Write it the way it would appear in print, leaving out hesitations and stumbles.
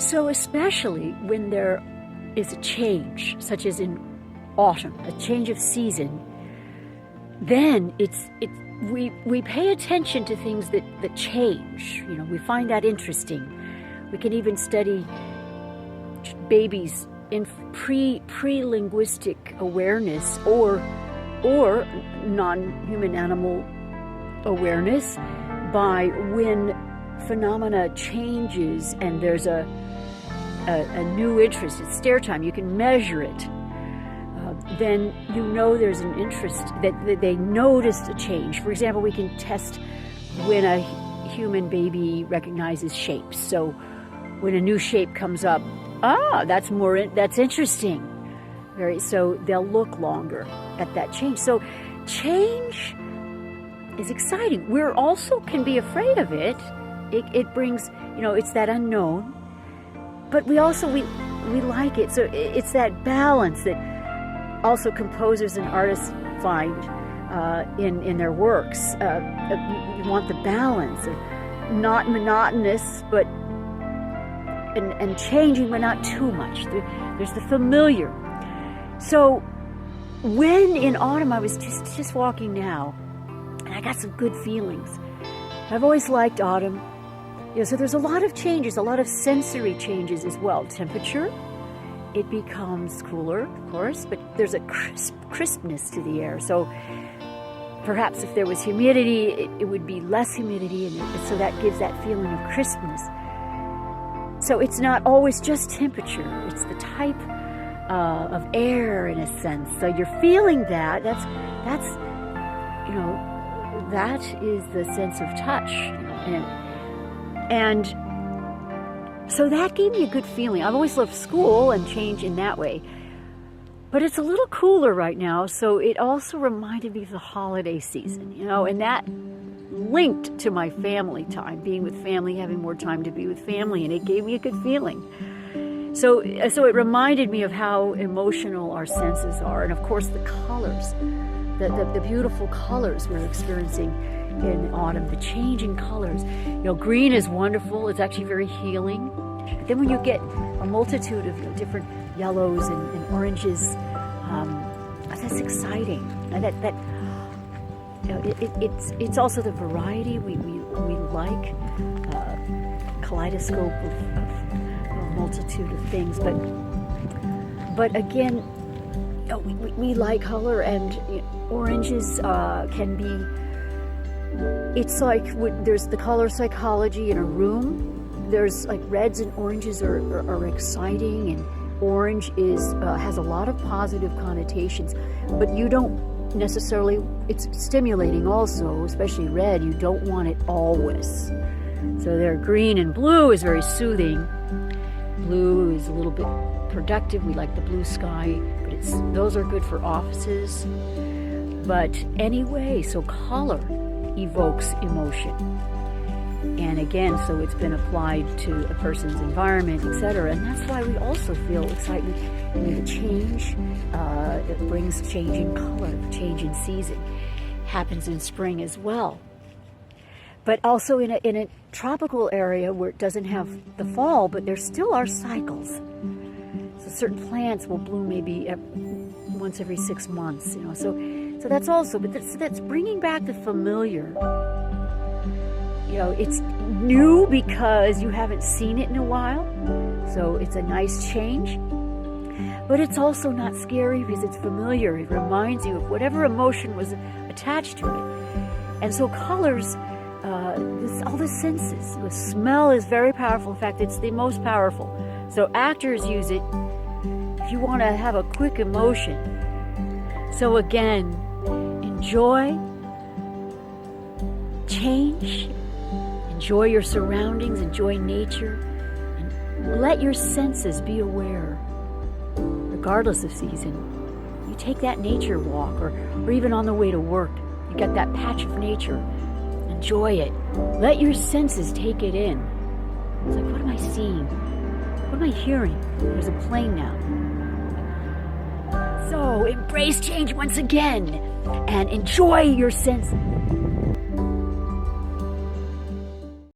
So especially when there is a change, such as in autumn, a change of season, then we pay attention to things that change. We find that interesting. We can even study babies in pre-linguistic awareness or non-human animal awareness by when phenomena changes and there's a new interest. It's stare time. You can measure it. Then there's an interest that they noticed a change. For example, we can test when a human baby recognizes shapes. So when a new shape comes up, that's interesting. So they'll look longer at that change. So change is exciting. We also can be afraid of it. It brings, it's that unknown, but we like it. So it's that balance that also composers and artists find in their works. You want the balance of not monotonous, but and changing, but not too much. There's the familiar. So when in autumn I was just walking now, and I got some good feelings. I've always liked autumn. So there's a lot of changes, a lot of sensory changes as well. Temperature, it becomes cooler, of course, but there's a crispness to the air. So perhaps if there was humidity, it would be less humidity, and so that gives that feeling of crispness. So it's not always just temperature, it's the type of air in a sense. So you're feeling that, that is the sense of touch. And so that gave me a good feeling. I've always loved school and change in that way. But it's a little cooler right now, so it also reminded me of the holiday season, and that linked to my family time, being with family, having more time to be with family, and it gave me a good feeling. So it reminded me of how emotional our senses are, and of course the colors, the beautiful colors we're experiencing in autumn, the changing colors. Green is wonderful. It's actually very healing. But then when you get a multitude of different yellows and oranges, that's exciting. And it's also the variety we like, kaleidoscope of a multitude of things. But again, we like color, and oranges can be. It's like there's the color psychology in a room. There's like reds and oranges are exciting, and orange has a lot of positive connotations, but you don't necessarily, it's stimulating also, especially red. You don't want it always. So there, green and blue is very soothing. Blue is a little bit productive. We like the blue sky, but those are good for offices. But anyway, so color evokes emotion. And again, so it's been applied to a person's environment, etc. And that's why we also feel excitement in the change. It brings change in color, change in season. Happens in spring as well. But also in a tropical area where it doesn't have the fall, but there still are cycles. So certain plants will bloom maybe once every 6 months, So that's also, but that's bringing back the familiar. It's new because you haven't seen it in a while, so it's a nice change. But it's also not scary because it's familiar. It reminds you of whatever emotion was attached to it. And so colors, all the senses. The smell is very powerful. In fact, it's the most powerful. So actors use it if you want to have a quick emotion. So again, enjoy change, enjoy your surroundings, enjoy nature, and let your senses be aware, regardless of season. You take that nature walk, or even on the way to work, you got that patch of nature. Enjoy it. Let your senses take it in. It's like, what am I seeing? What am I hearing? There's a plane now. So embrace change once again and enjoy your senses.